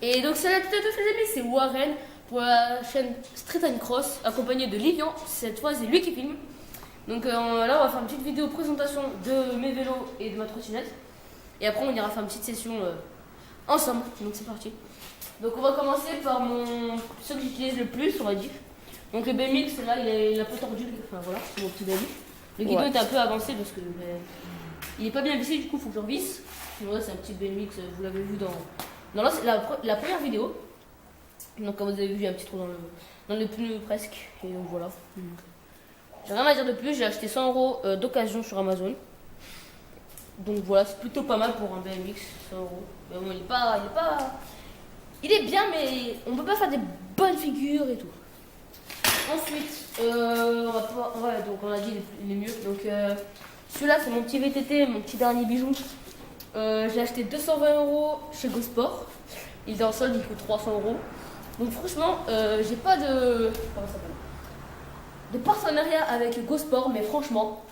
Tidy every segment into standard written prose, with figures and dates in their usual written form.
Et donc c'est la toute les amis, c'est Warren pour la chaîne Street and Cross, accompagné de Lilian. Cette fois c'est lui qui filme. Donc là on va faire une petite vidéo présentation de mes vélos et de ma trottinette. Et après on ira faire une petite session ensemble. Donc c'est parti. Donc on va commencer par ce que j'utilise le plus, on va dire. Donc le BMX là il est un peu tordu, enfin voilà, c'est mon petit BMX. Le guidon est un peu avancé parce que il est pas bien vissé, du coup il faut que je revisse. Voilà, c'est un petit BMX, vous l'avez vu dans la première vidéo. Donc comme vous avez vu, il y a un petit trou dans le pneu presque. Et donc voilà. J'ai rien à dire de plus, j'ai acheté 100 € d'occasion sur Amazon. Donc voilà, c'est plutôt pas mal pour un BMX, 100 €. Mais bon, il est bien, mais on peut pas faire des bonnes figures et tout. Ensuite, donc on a dit les mieux. Donc celui-là, c'est mon petit VTT, mon petit dernier bijou. J'ai acheté 220 € chez GoSport. Il est en solde, il coûte 300 €. Donc franchement, j'ai pas de partenariat avec GoSport, mais franchement,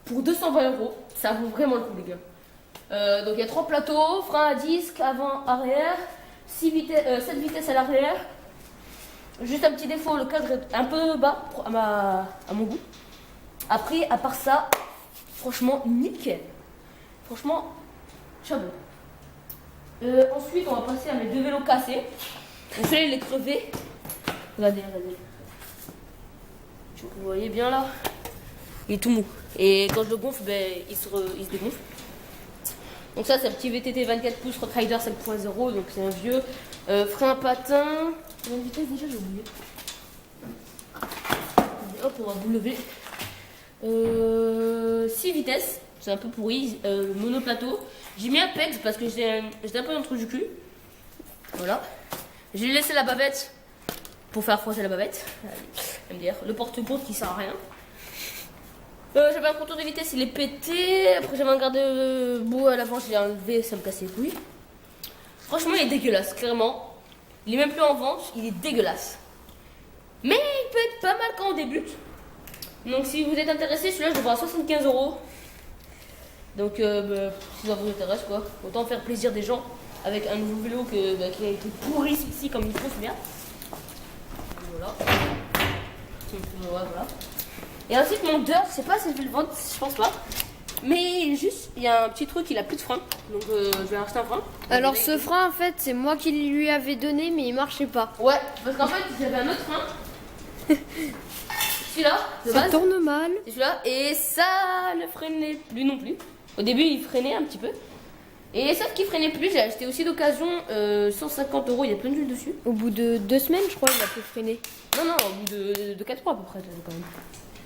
pour 220 €, ça vaut vraiment le coup, les gars. Donc il y a 3 plateaux, frein à disque, avant, arrière, 7 vitesses à l'arrière. Juste un petit défaut, le cadre est un peu bas à mon goût. Après, à part ça, franchement, nickel. Franchement, chapeau. Ensuite, on va passer à mes 2 vélos cassés. Donc celui-là, il est crevé. Regardez. Vous voyez bien là, il est tout mou. Et quand je le gonfle, il se dégonfle. Donc ça, c'est un petit VTT 24 pouces Rockrider 5.0. Donc c'est un vieux. Frein à patin. Combien de vitesse déjà, j'ai oublié. Hop, on va vous lever. 6 vitesses. C'est un peu pourri. Monoplateau. J'ai mis un PEX parce que j'étais un peu dans le trou du cul. Voilà. J'ai laissé la bavette pour faire froisser la bavette. MDR. Le porte-côte qui sert à rien. J'avais un contour de vitesse, il est pété. Après, j'avais un garde-boue à l'avant, je l'ai enlevé, ça me cassait les couilles. Franchement, il est dégueulasse, clairement. Il est même plus en vente, il est dégueulasse. Mais il peut être pas mal quand on débute. Donc, si vous êtes intéressé, celui-là, je le vends à 75 €. Donc, si ça vous intéresse, quoi. Autant faire plaisir des gens avec un nouveau vélo qui a été pourri ici comme il faut, c'est bien. Voilà. Voilà. Et ensuite mon Dirt, je sais pas si je vais le vendre, je pense pas. Mais juste, il y a un petit truc, il a plus de frein. Donc je vais acheter un frein. Alors ce frein en fait, c'est moi qui lui avais donné mais il marchait pas. Ouais, parce qu'en fait j'avais un autre frein. Celui-là, de Ça base. tourne mal. C'est celui-là, et ça ne freinait plus non plus. Au début il freinait un petit peu. Et sauf qu'il freinait plus, j'ai acheté aussi d'occasion 150 €, il y a plein d'huile dessus. Au bout de 2 semaines, je crois, il a pu freiner. Non, au bout de 4 mois à peu près quand même.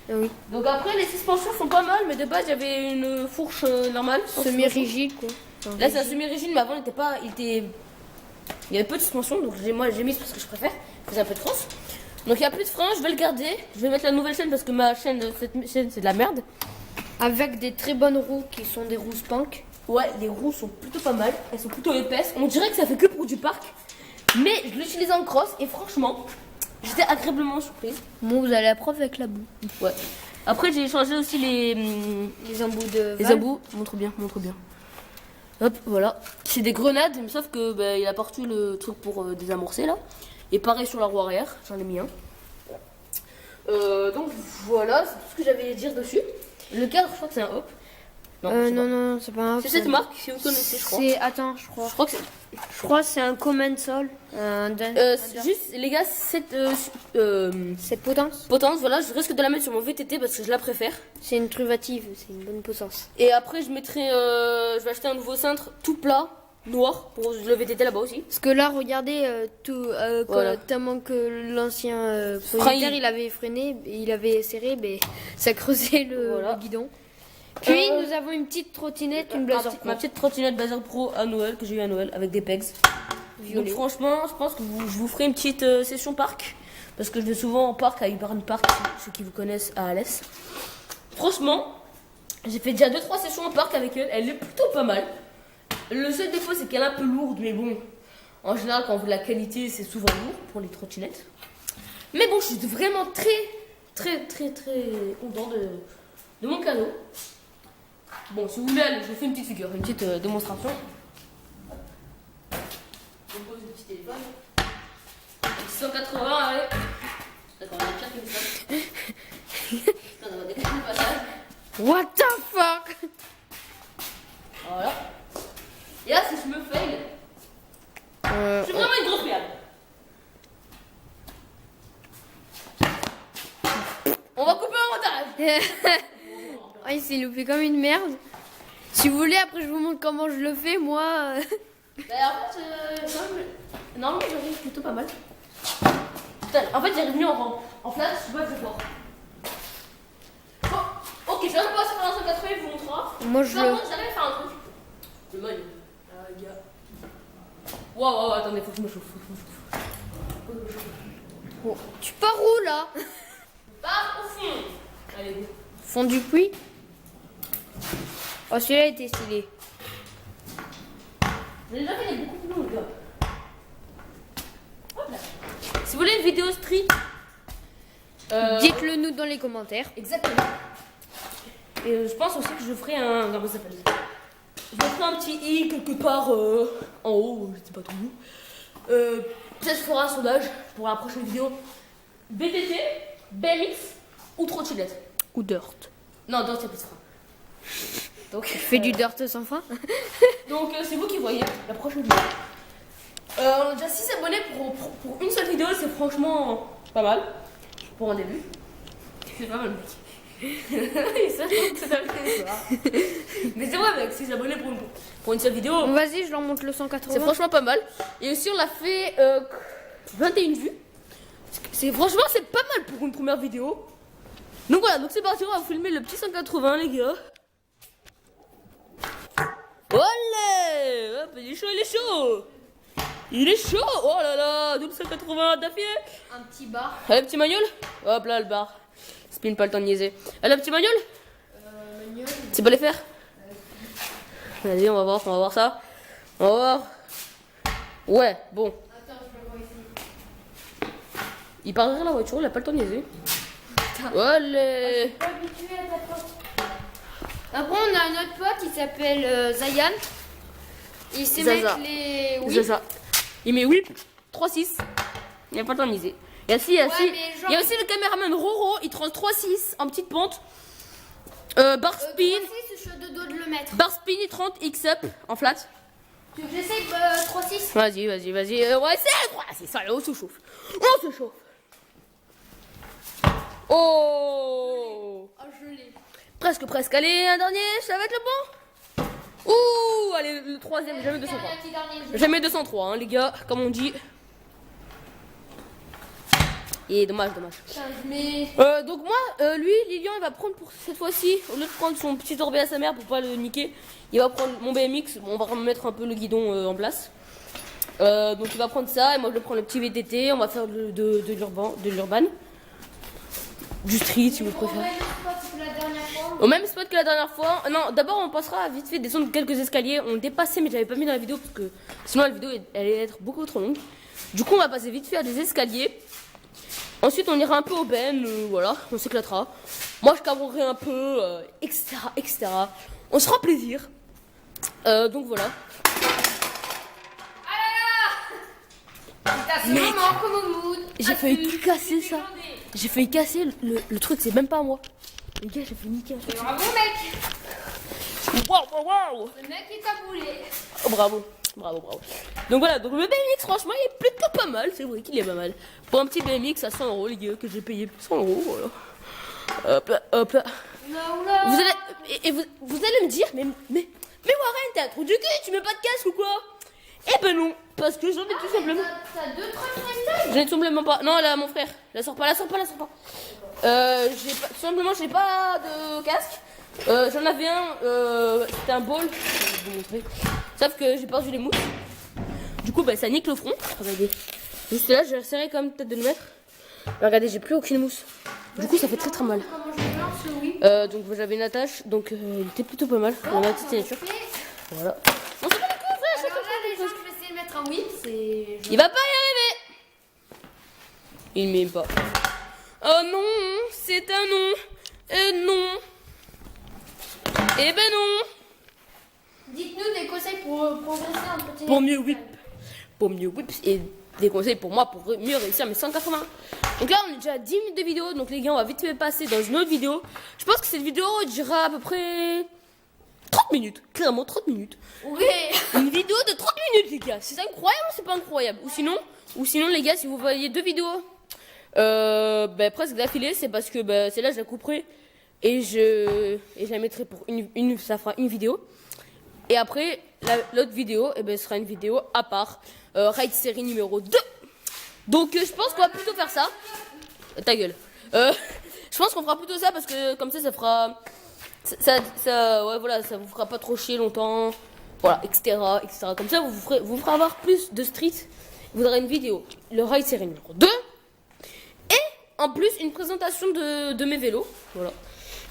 Ah oui. Donc après les suspensions sont pas mal, mais de base j'avais une fourche normale. Semi-rigide quoi. Là c'est un semi-rigide, mais avant il y avait peu de suspension, donc j'ai mis parce que je préfère. Il faisait un peu de France. Donc il n'y a plus de frein, je vais le garder. Je vais mettre la nouvelle chaîne parce que cette chaîne c'est de la merde. Avec des très bonnes roues qui sont des roues Spank. Ouais, les roues sont plutôt pas mal, elles sont plutôt épaisses. On dirait que ça fait que pour du parc, mais je l'utilise en cross et franchement, j'étais agréablement surprise. Bon, vous allez à la prof avec la boue. Ouais. Après j'ai changé aussi les embouts de les embouts. Montre bien. Hop, voilà. C'est des grenades, mais sauf que il a partout le truc pour désamorcer là. Et pareil sur la roue arrière, j'en ai mis un. Donc voilà, c'est tout ce que j'avais à dire dessus. Le cadre, je crois que c'est un hop. Non, c'est pas un hop. C'est cette marque, si vous connaissez, je crois. Attends, je crois. Je crois que c'est un Commensol. juste, les gars, cette potence. voilà, je risque de la mettre sur mon VTT parce que je la préfère. C'est une truvative, c'est une bonne potence. Et après, je vais acheter un nouveau cintre tout plat, noir, pour le VTT là-bas aussi. Parce que là, regardez, Voilà. tellement que l'ancien propriétaire, il avait freiné, il avait serré, mais ça creusait le guidon. Puis nous avons une petite trottinette, une Blazer Pro. Ma petite trottinette Blazer Pro à Noël, que j'ai eu à Noël, avec des pegs. Donc franchement, je pense que je vous ferai une petite session parc. Parce que je vais souvent en parc à Ibarn Park, ceux qui vous connaissent à Alès. Franchement, j'ai fait déjà 2-3 sessions en parc avec elle est plutôt pas mal. Le seul défaut, c'est qu'elle est un peu lourde, mais bon, en général, quand on veut de la qualité, c'est souvent lourd pour les trottinettes. Mais bon, je suis vraiment très content de mon cadeau. Bon, si vous voulez, je vous fais une petite figure, une petite démonstration. Je pose le petit téléphone. 680, allez. D'accord, on a pire que ça. On va décaler le passage. What the fuck? Voilà. Et là, si je me fail, je suis vraiment une grosse merde. On va couper un montage. Ah, il s'est loupé comme une merde. Si vous voulez, après je vous montre comment je le fais, moi. D'ailleurs, en fait, normalement, j'arrive plutôt pas mal. Putain, en fait, j'arrive mieux en flat, je suis pas très fort. Bon, ok, je viens de passer par un 180, je vous montrera. Moi, je Par le. contre, j'arrive à faire un truc. Le mode. Gars. Waouh, attendez, faut que je me chauffe. Oh, tu pars où là? Pars au fond. Allez, go. Fond du puits. Oh, celui-là était stylé. J'ai déjà fait des beaucoup plus longs, les gars. Hop là. Si vous voulez une vidéo street, dites-le nous dans les commentaires. exactement. Et je pense aussi que je ferai un. Comment ça s'appelle? Je mettrai un petit i quelque part en haut, je sais pas trop où. Peut-être je ferai un sondage pour la prochaine vidéo. BTT, BMX ou trottinette? Ou dirt. Non, Dirt, c'est plus ça. Donc, Je fais du dirt sans fin. donc c'est vous qui voyez la prochaine vidéo. On a déjà 6 abonnés pour une seule vidéo, c'est franchement pas mal. Pour un début. C'est pas mal, mec. Mais c'est vrai, mec, 6 abonnés pour une seule vidéo. Bon, vas-y, je leur montre le 180. C'est franchement pas mal. Et aussi, on a fait 21 vues. Franchement, c'est pas mal pour une première vidéo. Donc voilà, donc c'est parti, on va filmer le petit 180, les gars. Olé! Hop, il est chaud, il est chaud! Il est chaud! Oh là là, double 180 d'affilée! Un petit bar. Allez, petit magnol? Hop là, le bar. Spin, pas le temps de niaiser. Allez, petit magnol? Manuel. Tu peux les faire? Vas-y, on va voir ça. On va voir. Ouais, bon. Attends, je le vois ici. Il part derrière la voiture, il a pas le temps de niaiser. Allez! Pas habitué à ta pote. Après, on a un autre pote, il s'appelle Zayan. Il sait Zaza. mettre les. Oui. C'est ça. Il met whip 3-6. Il a pas le temps de niaiser. Il y a aussi, mais genre- il y a aussi le caméraman Roro, il tranche 3-6 en petite pente. Bar spin. je suis de dos de le mettre. Bar spin, il 30 X-up en flat. Tu veux que j'essaye 3-6? Vas-y. Ouais, c'est 3-6. Allez, on se chauffe. On se chauffe. Oh! Oh, je l'ai. Presque. Allez, un dernier, ça va être le bon? Ouh, allez, le troisième, jamais 203. Jamais 203, hein, les gars, comme on dit. Et dommage. Mais. Donc moi, lui, Lilian, il va prendre pour cette fois-ci, au lieu de prendre son petit torbé à sa mère pour pas le niquer, il va prendre mon BMX. Bon, on va remettre un peu le guidon en place. Donc il va prendre ça, et moi je vais prendre le petit VTT. On va faire de l'urban. Du street, si vous préférez. Au même spot que la dernière fois. Non, d'abord on passera vite fait descendre quelques escaliers. On dépassait, mais j'avais pas mis dans la vidéo parce que sinon la vidéo elle allait être beaucoup trop longue. Du coup, on va passer vite fait à des escaliers. Ensuite, on ira un peu au ben, voilà, on s'éclatera. Moi, je cabrerai un peu, etc. On se fera plaisir. Donc voilà. J'ai failli casser ça. J'ai failli casser le truc, c'est même pas moi. Les gars, j'ai fait niquer. Bravo, mec. Waouh. Le mec est taboulé. Oh, bravo. Donc voilà, donc le BMX, franchement, il est plutôt pas mal. C'est vrai qu'il est pas mal. Pour un petit BMX à 100 €, les gars, que j'ai payé 100 €, voilà. Hop là. Vous allez me dire, mais Warren, t'as un trou du cul, tu mets pas de casque ou quoi? Eh ben non, parce que j'en ai tout simplement. T'as 2 trucs. J'en ai tout simplement pas. Non, là, mon frère, la sors pas. Tout simplement, j'ai pas de casque. J'en avais un, c'était un ball. Je vais vous montrer. Sauf que j'ai perdu les mousses. Du coup, bah, ça nique le front. Regardez. Juste là, j'ai serré quand même peut-être de le mettre. Mais regardez, j'ai plus aucune mousse. Du coup, ça fait très mal. Donc, j'avais une attache. Donc, il était plutôt pas mal. On a une petite signature. Voilà. On se fait le coup, frère. Alors là, déjà, je vais essayer de mettre un whip. C'est. Il va pas y arriver. Il m'aime pas. Oh non, c'est un non. Et non. Eh ben non. Dites-nous des conseils pour progresser un petit. Pour mieux whip. pour mieux whips et des conseils pour moi pour mieux réussir mes 180. Donc là on est déjà à 10 minutes de vidéo, donc les gars on va vite passer dans une autre vidéo. Je pense que cette vidéo durera à peu près 30 minutes, clairement 30 minutes. Oui. Une vidéo de 30 minutes les gars, c'est incroyable ou c'est pas incroyable? Ou sinon les gars, si vous voyez 2 vidéos presque d'affilée, c'est parce que celle-là je la couperai et je la mettrai pour ça fera une vidéo. Et après l'autre vidéo sera une vidéo à part, Raid série numéro 2. Donc je pense qu'on va plutôt faire ça. Ta gueule. Je pense qu'on fera plutôt ça parce que comme ça fera ouais voilà, ça vous fera pas trop chier longtemps. Voilà, etc. Comme ça vous ferez avoir plus de street. Vous aurez une vidéo, le Raid série numéro 2. Et en plus une présentation de mes vélos. Voilà.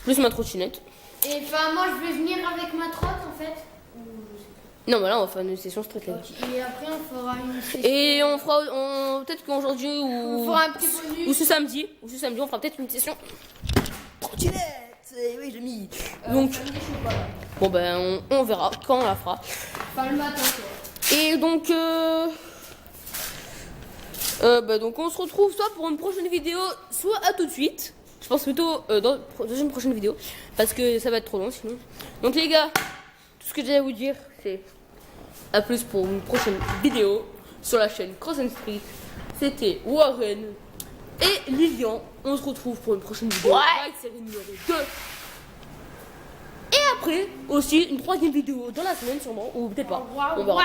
Plus ma trottinette. Et enfin moi je vais venir avec ma trotte en fait. Non mais là on va faire une session street là. Et après on fera une session. Et on fera peut-être qu'aujourd'hui on fera un petit bonus. ou ce samedi on fera peut-être une session trottinette. Oui, j'ai mis. Donc bon on verra quand on la fera. Pas le matin quoi. Et donc donc on se retrouve soit pour une prochaine vidéo, soit à tout de suite. Je pense plutôt dans une prochaine vidéo parce que ça va être trop long sinon. Donc les gars, tout ce que j'ai à vous dire c'est à plus pour une prochaine vidéo sur la chaîne Cross & Street. C'était Warren et Lilian. On se retrouve pour une prochaine vidéo. Ouais. Série numéro 2. Et après aussi une troisième vidéo dans la semaine sûrement ou peut-être pas. On verra.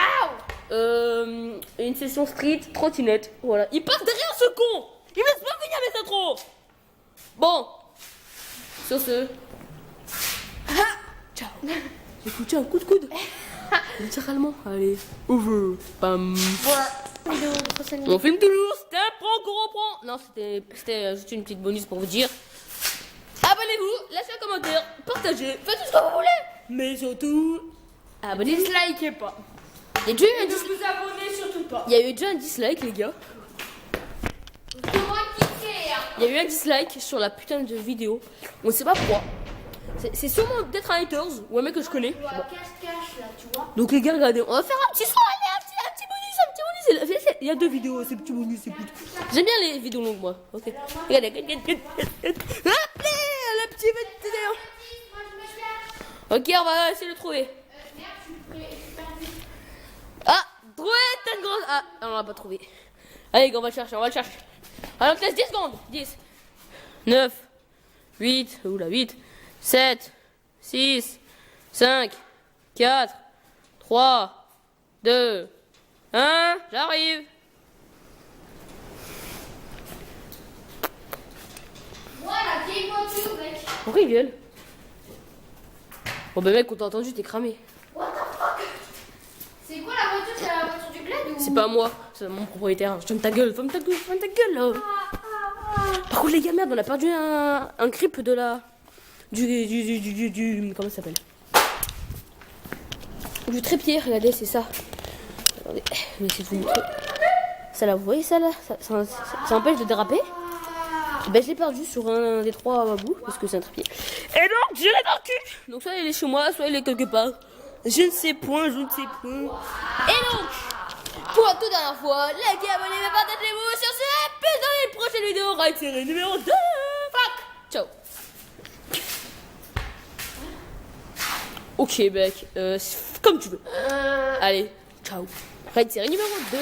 Une session street trottinette. Voilà. Il passe derrière ce con. Il me laisse pas venir mais c'est trop. Bon. Sur ce. Ciao. J'ai foutu un coup de coude. Littéralement. Allez. Over. Bam. On filme toujours. C'était un prank qu'on reprend. Non, c'était juste une petite bonus pour vous dire. Abonnez-vous, lâchez un commentaire, partagez, faites tout ce que vous voulez. Mais surtout, abonnez-vous. Dislikez pas. Il y a déjà eu un Ne vous abonnez surtout pas. Il y a eu déjà un dislike les gars. Il y a eu un dislike sur la putain de vidéo. On sait pas pourquoi. C'est sûrement peut-être un haters ou un mec que je connais. Cache là, tu vois. Donc les gars, regardez, on va faire un petit son, allez, un petit bonus. Il y a 2 vidéos, c'est petit bonus, c'est plus. J'aime bien les vidéos longues moi. Ok. Regardez, appelez le petit vidéo. Ok, on va essayer de le trouver. Ah, trouvé, tête grosse. Ah, on l'a pas trouvé. Allez, on va le chercher, Alors, on te laisse 10 secondes. 10, 9, 8, 7, 6, 5, 4, 3, 2, 1, j'arrive. Voilà, vieille voiture, mec. Pourquoi il gueule? Bon, mec, on t'a entendu, t'es cramé. What the fuck? C'est quoi la voiture? C'est la voiture du bled ou... C'est pas moi, c'est mon propriétaire. Ferme ta gueule, ferme ta gueule là. Par contre, les gars, merde, on a perdu un grip de la. Du. Comment ça s'appelle? Du trépied, regardez, c'est ça. Attendez, je vais essayer de vous montrer. Ça là, vous voyez ça là? Ça empêche de déraper. Je l'ai perdu sur un des 3 bouts parce que c'est un trépied. Et donc, je l'ai dans le cul. Donc, soit il est chez moi, soit il est quelque part. Je ne sais point. Et donc, pour la toute dernière fois, likez, abonnez-vous, partagez-vous. Sur ce, plus dans les prochaines vidéos. Raid série numéro 2. Fuck. Ciao. Ok, mec. Comme tu veux. Allez, ciao. Raid série numéro 2.